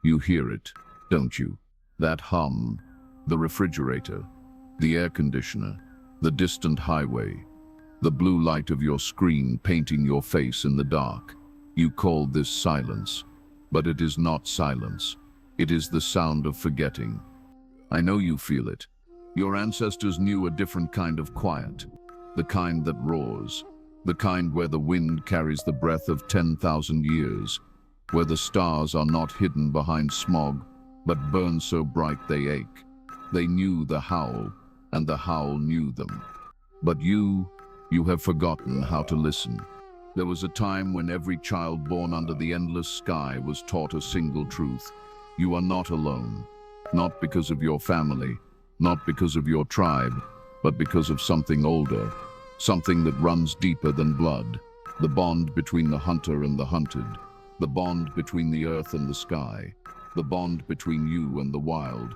You hear it, don't you? That hum, the refrigerator, the air conditioner, the distant highway, the blue light of your screen painting your face in the dark. You call this silence, but it is not silence. It is the sound of forgetting. I know you feel it. Your ancestors knew a different kind of quiet, the kind that roars, the kind where the wind carries the breath of 10,000 years, where the stars are not hidden behind smog, but burn so bright they ache. They knew the howl, and the howl knew them. But you have forgotten how to listen. There was a time when every child born under the endless sky was taught a single truth. You are not alone, not because of your family, not because of your tribe, but because of something older, something that runs deeper than blood, the bond between the hunter and the hunted, the bond between the earth and the sky, the bond between you and the wild.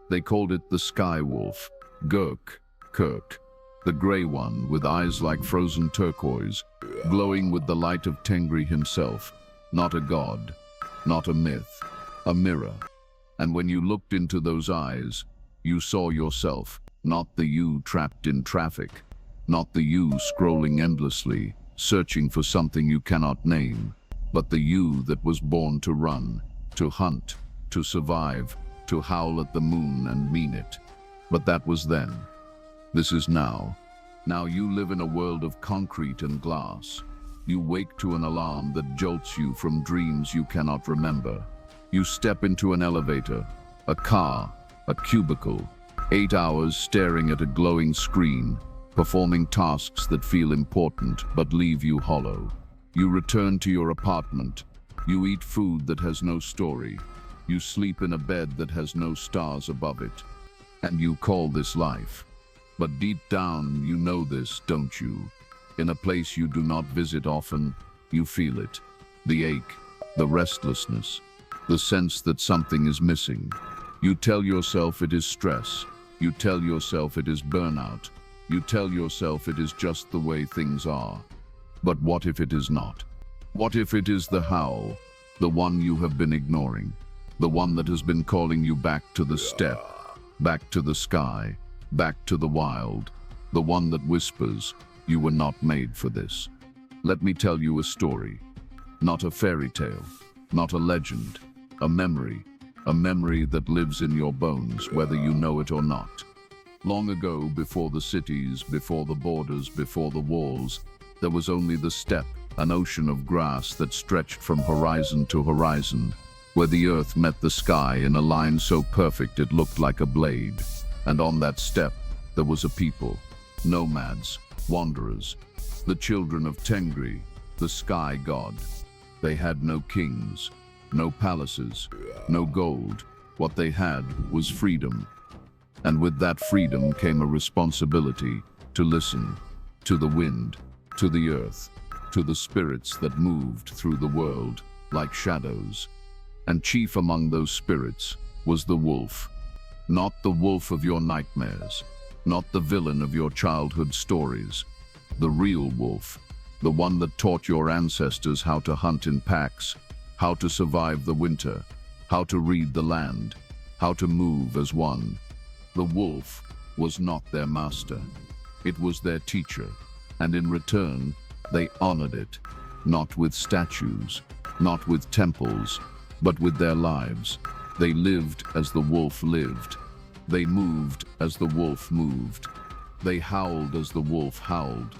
They called it the sky wolf, Gök Kurt, the gray one with eyes like frozen turquoise, glowing with the light of Tengri himself, not a god, not a myth, a mirror. And when you looked into those eyes, you saw yourself, not the you trapped in traffic, not the you scrolling endlessly, searching for something you cannot name, but the you that was born to run, to hunt, to survive, to howl at the moon and mean it. But that was then. This is now. Now you live in a world of concrete and glass. You wake to an alarm that jolts you from dreams you cannot remember. You step into an elevator, a car, a cubicle, 8 hours staring at a glowing screen, performing tasks that feel important but leave you hollow. You return to your apartment. You eat food that has no story. You sleep in a bed that has no stars above it. And you call this life. But deep down, you know this, don't you? In a place you do not visit often, you feel it. The ache, the restlessness, the sense that something is missing. You tell yourself it is stress. You tell yourself it is burnout. You tell yourself it is just the way things are. But what if it is not? What if it is the howl, the one you have been ignoring, the one that has been calling you back to the steppe, back to the sky, back to the wild, the one that whispers, you were not made for this. Let me tell you a story, not a fairy tale, not a legend, a memory that lives in your bones, whether you know it or not. Long ago, before the cities, before the borders, before the walls, there was only the steppe, an ocean of grass that stretched from horizon to horizon, where the earth met the sky in a line so perfect it looked like a blade. And on that steppe, there was a people, nomads, wanderers, the children of Tengri, the sky god. They had no kings, no palaces, no gold. What they had was freedom. And with that freedom came a responsibility to listen to the wind, to the earth, to the spirits that moved through the world like shadows. And chief among those spirits was the wolf. Not the wolf of your nightmares, not the villain of your childhood stories. The real wolf, the one that taught your ancestors how to hunt in packs, how to survive the winter, how to read the land, how to move as one. The wolf was not their master. It was their teacher, and in return, they honored it, not with statues, not with temples, but with their lives. They lived as the wolf lived. They moved as the wolf moved. They howled as the wolf howled.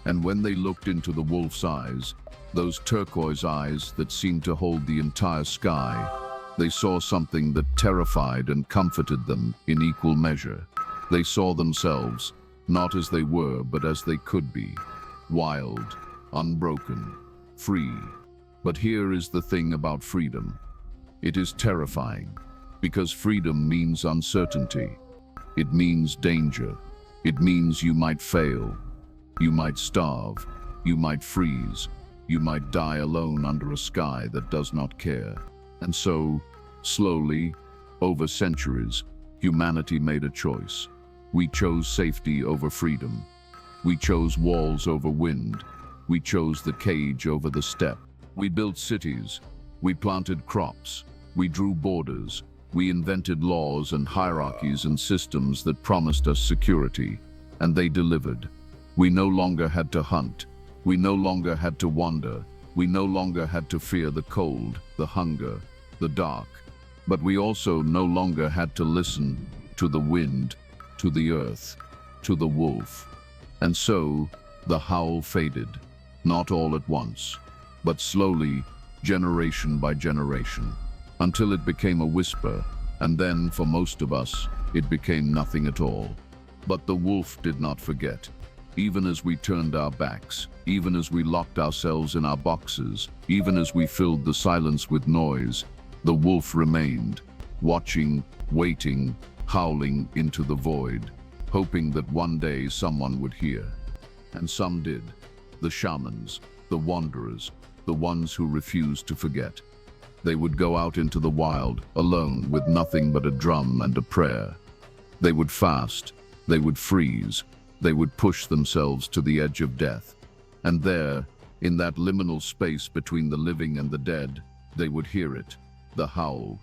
And when they looked into the wolf's eyes, those turquoise eyes that seemed to hold the entire sky, they saw something that terrified and comforted them in equal measure. They saw themselves, not as they were, but as they could be. Wild, unbroken, free. But here is the thing about freedom. It is terrifying, because freedom means uncertainty. It means danger. It means you might fail. You might starve. You might freeze. You might die alone under a sky that does not care. And so, slowly, over centuries, humanity made a choice. We chose safety over freedom. We chose walls over wind. We chose the cage over the steppe. We built cities. We planted crops. We drew borders. We invented laws and hierarchies and systems that promised us security, and they delivered. We no longer had to hunt. We no longer had to wander. We no longer had to fear the cold, the hunger, the dark. But we also no longer had to listen to the wind, to the earth, to the wolf. And so, the howl faded, not all at once, but slowly, generation by generation, until it became a whisper, and then, for most of us, it became nothing at all. But the wolf did not forget. Even as we turned our backs, even as we locked ourselves in our boxes, even as we filled the silence with noise, the wolf remained, watching, waiting, howling into the void, hoping that one day someone would hear. And some did. The shamans, the wanderers, the ones who refused to forget. They would go out into the wild, alone, with nothing but a drum and a prayer. They would fast, they would freeze, they would push themselves to the edge of death. And there, in that liminal space between the living and the dead, they would hear it, the howl.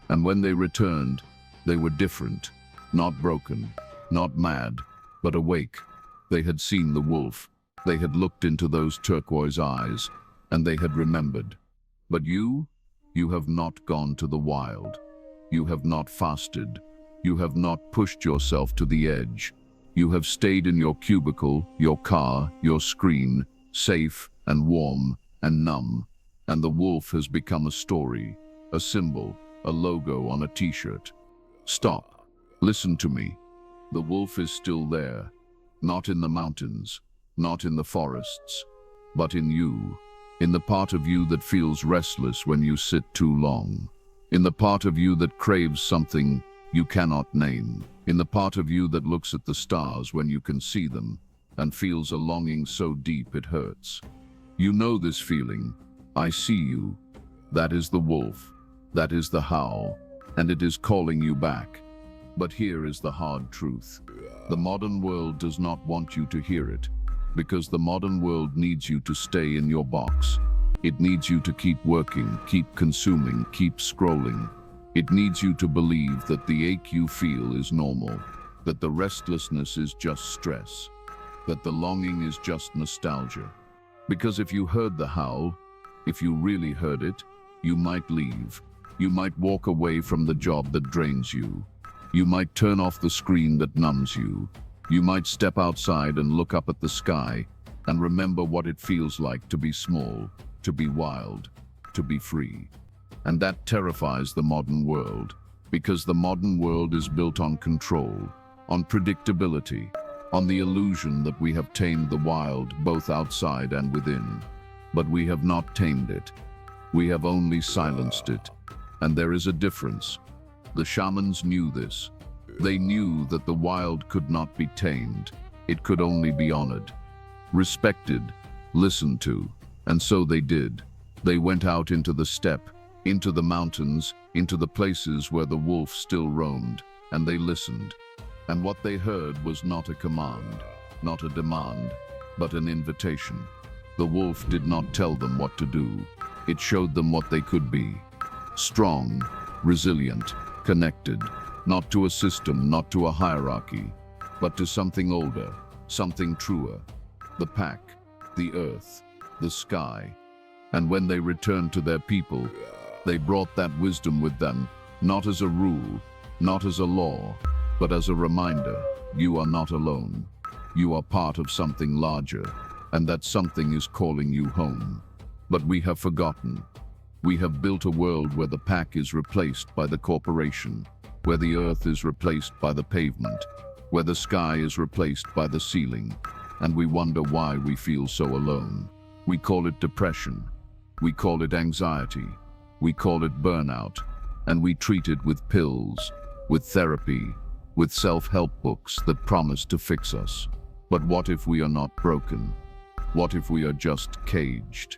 And when they returned, they were different, not broken, not mad, but awake. They had seen the wolf. They had looked into those turquoise eyes, and they had remembered. But you have not gone to the wild. You have not fasted. You have not pushed yourself to the edge. You have stayed in your cubicle, your car, your screen, safe and warm and numb. And the wolf has become a story, a symbol, a logo on a t-shirt. Stop. Listen to me. The wolf is still there, not in the mountains, not in the forests, but in you, in the part of you that feels restless when you sit too long, in the part of you that craves something you cannot name, in the part of you that looks at the stars when you can see them and feels a longing so deep it hurts. You know this feeling. I see you. That is the wolf. That is the howl, and it is calling you back. But here is the hard truth. The modern world does not want you to hear it, because the modern world needs you to stay in your box. It needs you to keep working, keep consuming, keep scrolling. It needs you to believe that the ache you feel is normal, that the restlessness is just stress, that the longing is just nostalgia. Because if you heard the howl, if you really heard it, you might leave. You might walk away from the job that drains you. You might turn off the screen that numbs you. You might step outside and look up at the sky and remember what it feels like to be small, to be wild, to be free. And that terrifies the modern world, because the modern world is built on control, on predictability, on the illusion that we have tamed the wild both outside and within. But we have not tamed it. We have only silenced it. And there is a difference. The shamans knew this. They knew that the wild could not be tamed. It could only be honored, respected, listened to. And so they did. They went out into the steppe, into the mountains, into the places where the wolf still roamed, and they listened. And what they heard was not a command, not a demand, but an invitation. The wolf did not tell them what to do. It showed them what they could be. Strong, resilient, connected, not to a system, not to a hierarchy, but to something older, something truer. The pack, the earth, the sky. And when they returned to their people, they brought that wisdom with them, not as a rule, not as a law, but as a reminder. You are not alone. You are part of something larger, and that something is calling you home. But we have forgotten. We have built a world where the pack is replaced by the corporation, where the earth is replaced by the pavement, where the sky is replaced by the ceiling, and we wonder why we feel so alone. We call it depression. We call it anxiety. We call it burnout, and we treat it with pills, with therapy, with self-help books that promise to fix us. But what if we are not broken? What if we are just caged?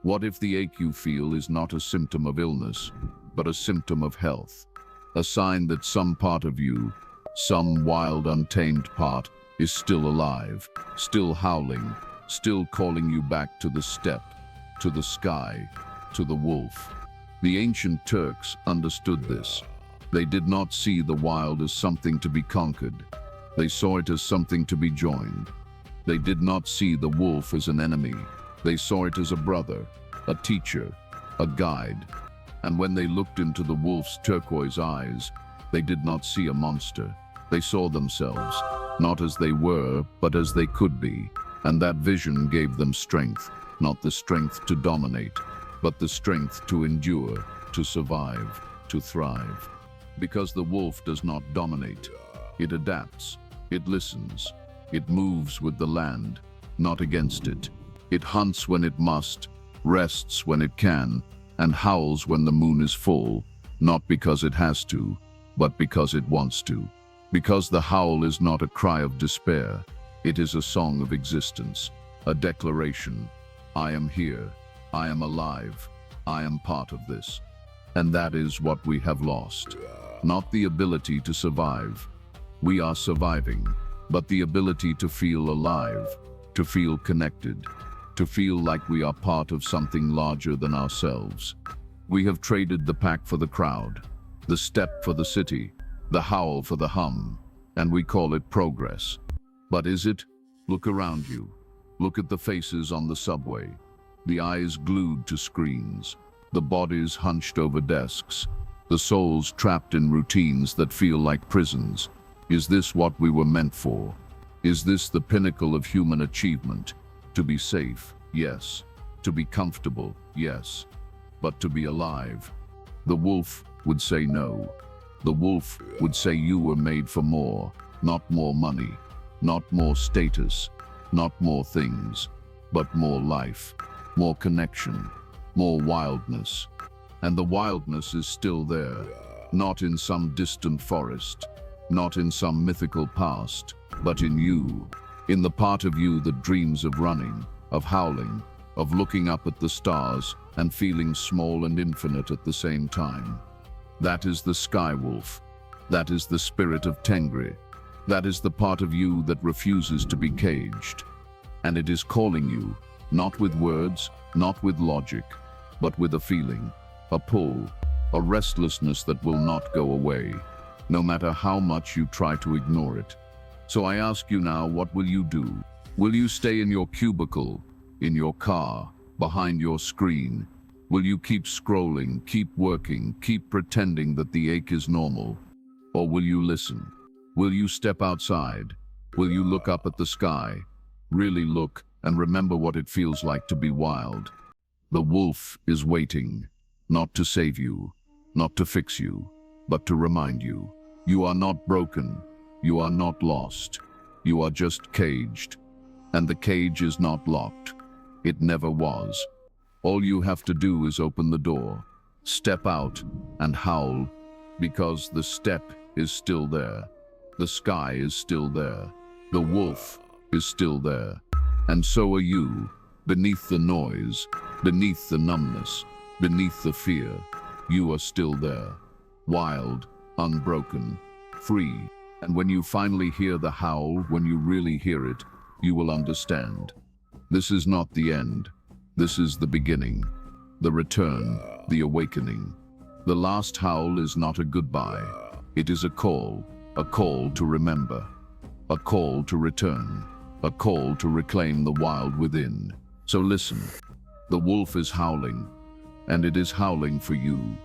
What if the ache you feel is not a symptom of illness, but a symptom of health? A sign that some part of you, some wild, untamed part, is still alive, still howling, still calling you back to the steppe, to the sky, to the wolf. The ancient Turks understood this. They did not see the wild as something to be conquered. They saw it as something to be joined. They did not see the wolf as an enemy. They saw it as a brother, a teacher, a guide. And when they looked into the wolf's turquoise eyes, they did not see a monster. They saw themselves, not as they were, but as they could be. And that vision gave them strength, not the strength to dominate, but the strength to endure, to survive, to thrive. Because the wolf does not dominate. It adapts, it listens, it moves with the land, not against it. It hunts when it must, rests when it can, and howls when the moon is full, not because it has to, but because it wants to. Because the howl is not a cry of despair, it is a song of existence, a declaration. I am here, I am alive, I am part of this. And that is what we have lost. Not the ability to survive. We are surviving, but the ability to feel alive, to feel connected, to feel like we are part of something larger than ourselves. We have traded the pack for the crowd, the step for the city, the howl for the hum, and we call it progress. But is it? Look around you. Look at the faces on the subway, the eyes glued to screens, the bodies hunched over desks, the souls trapped in routines that feel like prisons. Is this what we were meant for? Is this the pinnacle of human achievement? To be safe, yes. To be comfortable, yes. But to be alive? The wolf would say no. The wolf would say you were made for more, not more money, not more status, not more things, but more life, more connection, more wildness. And the wildness is still there, not in some distant forest, not in some mythical past, but in you, in the part of you that dreams of running, of howling, of looking up at the stars and feeling small and infinite at the same time. That is the sky wolf. That is the spirit of Tengri. That is the part of you that refuses to be caged. And it is calling you, not with words, not with logic, but with a feeling, a pull, a restlessness that will not go away, no matter how much you try to ignore it. So I ask you now, what will you do? Will you stay in your cubicle, in your car, behind your screen? Will you keep scrolling, keep working, keep pretending that the ache is normal? Or will you listen? Will you step outside? Will you look up at the sky? Really look and remember what it feels like to be wild. The wolf is waiting, not to save you, not to fix you, but to remind you. You are not broken. You are not lost. You are just caged. And the cage is not locked. It never was. All you have to do is open the door, step out, and howl, because the step is still there. The sky is still there. The wolf is still there. And so are you, beneath the noise, beneath the numbness, beneath the fear. You are still there, wild, unbroken, free. And when you finally hear the howl, when you really hear it, you will understand. This is not the end. This is the beginning, the return, the awakening. The last howl is not a goodbye. It is a call to remember, a call to return, a call to reclaim the wild within. So listen, the wolf is howling, and it is howling for you.